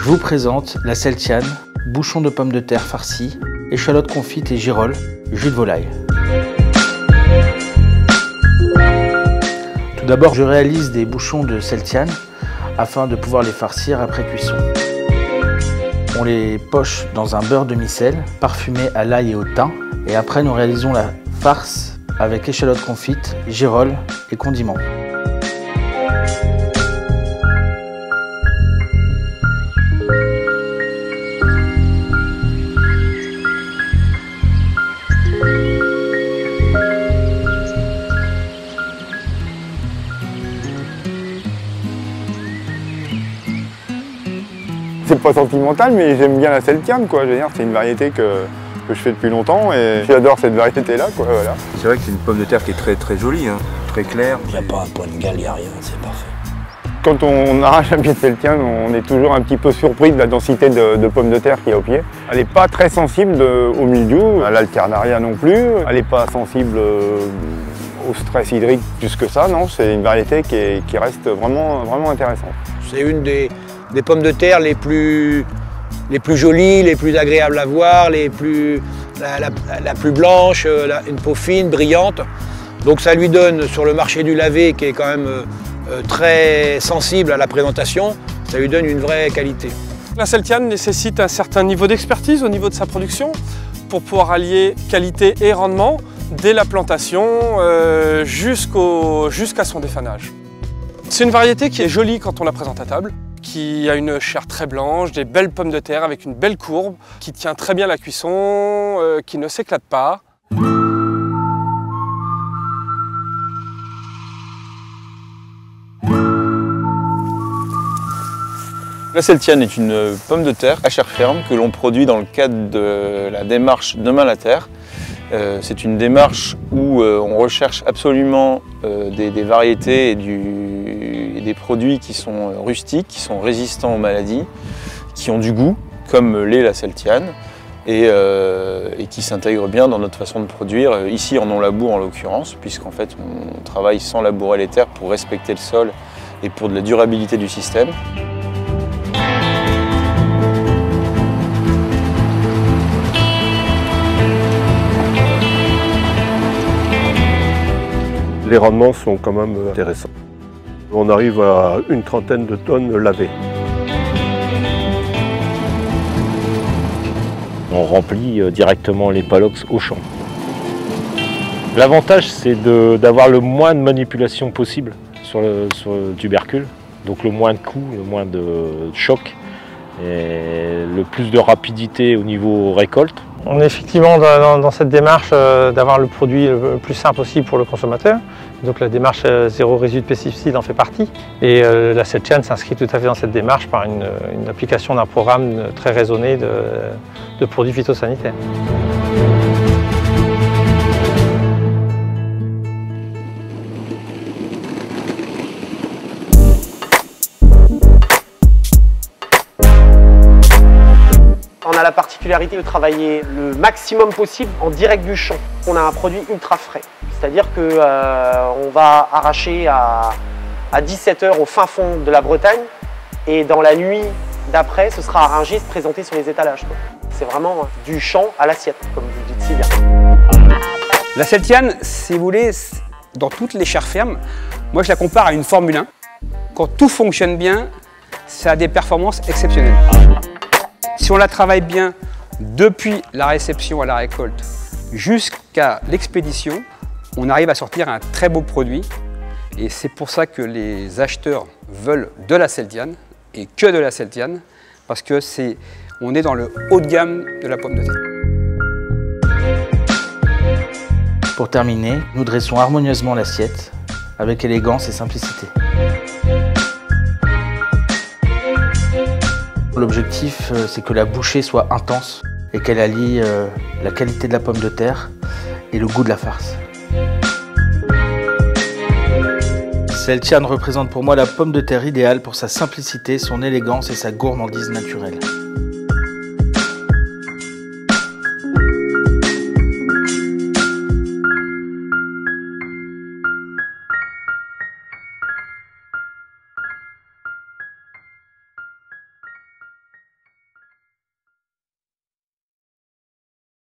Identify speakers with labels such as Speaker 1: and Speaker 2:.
Speaker 1: Je vous présente la Celtiane, bouchon de pommes de terre farcies, échalotes confites et girolles, jus de volaille. Tout d'abord, je réalise des bouchons de Celtiane afin de pouvoir les farcir après cuisson. On les poche dans un beurre demi-sel, parfumé à l'ail et au thym, et après nous réalisons la farce avec échalotes confites, girolles et condiments.
Speaker 2: C'est pas sentimental, mais j'aime bien la Celtiane, quoi. Je veux dire, c'est une variété que je fais depuis longtemps et j'adore cette variété-là, quoi. Voilà.
Speaker 3: C'est vrai que c'est une pomme de terre qui est très jolie, hein, très claire.
Speaker 4: Il n'y a pas un point de gale, il n'y a rien, c'est parfait.
Speaker 2: Quand on arrache un pied de Celtiane, on est toujours un petit peu surpris de la densité de pommes de terre qu'il y a au pied. Elle n'est pas très sensible au mildiou, à l'alternaria non plus. Elle n'est pas sensible au stress hydrique plus que ça, non. C'est une variété qui reste vraiment intéressante.
Speaker 4: C'est une des pommes de terre les plus jolies, les plus agréables à voir, la plus blanche, une peau fine, brillante. Donc ça lui donne, sur le marché du lavé, qui est quand même très sensible à la présentation, ça lui donne une vraie qualité.
Speaker 5: La Celtiane nécessite un certain niveau d'expertise au niveau de sa production pour pouvoir allier qualité et rendement dès la plantation jusqu'à son défanage. C'est une variété qui est jolie quand on la présente à table, qui a une chair très blanche, des belles pommes de terre avec une belle courbe, qui tient très bien la cuisson, qui ne s'éclate pas.
Speaker 3: La Celtiane est une pomme de terre à chair ferme que l'on produit dans le cadre de la démarche Demain la Terre. C'est une démarche où on recherche absolument des variétés et des produits qui sont rustiques, qui sont résistants aux maladies, qui ont du goût, comme l'est la Celtiane, et qui s'intègrent bien dans notre façon de produire, ici en non-labour en l'occurrence, puisqu'en fait on travaille sans labourer les terres pour respecter le sol et pour de la durabilité du système.
Speaker 6: Les rendements sont quand même intéressants. On arrive à une trentaine de tonnes lavées.
Speaker 7: On remplit directement les palox au champ. L'avantage, c'est d'avoir le moins de manipulation possible sur le tubercule. Donc le moins de coups, le moins de choc et le plus de rapidité au niveau récolte.
Speaker 8: On est effectivement dans cette démarche d'avoir le produit le plus simple possible pour le consommateur. Donc la démarche zéro résidu de pesticides en fait partie. Et la Celtiane s'inscrit tout à fait dans cette démarche par une application d'un programme très raisonné de produits phytosanitaires.
Speaker 9: On a la particularité de travailler le maximum possible en direct du champ. On a un produit ultra frais, c'est-à-dire qu'on va arracher à 17 h au fin fond de la Bretagne et dans la nuit d'après, ce sera à Rungis présenté sur les étalages. C'est vraiment du champ à l'assiette, comme vous dites si bien.
Speaker 10: La Celtiane, si vous voulez, dans toutes les chairs fermes, moi je la compare à une Formule 1. Quand tout fonctionne bien, ça a des performances exceptionnelles. Si on la travaille bien depuis la réception à la récolte jusqu'à l'expédition, on arrive à sortir un très beau produit. Et c'est pour ça que les acheteurs veulent de la Celtiane et que de la Celtiane, parce que on est dans le haut de gamme de la pomme de terre.
Speaker 1: Pour terminer, nous dressons harmonieusement l'assiette avec élégance et simplicité. L'objectif, c'est que la bouchée soit intense et qu'elle allie la qualité de la pomme de terre et le goût de la farce. Celtiane représente pour moi la pomme de terre idéale pour sa simplicité, son élégance et sa gourmandise naturelle.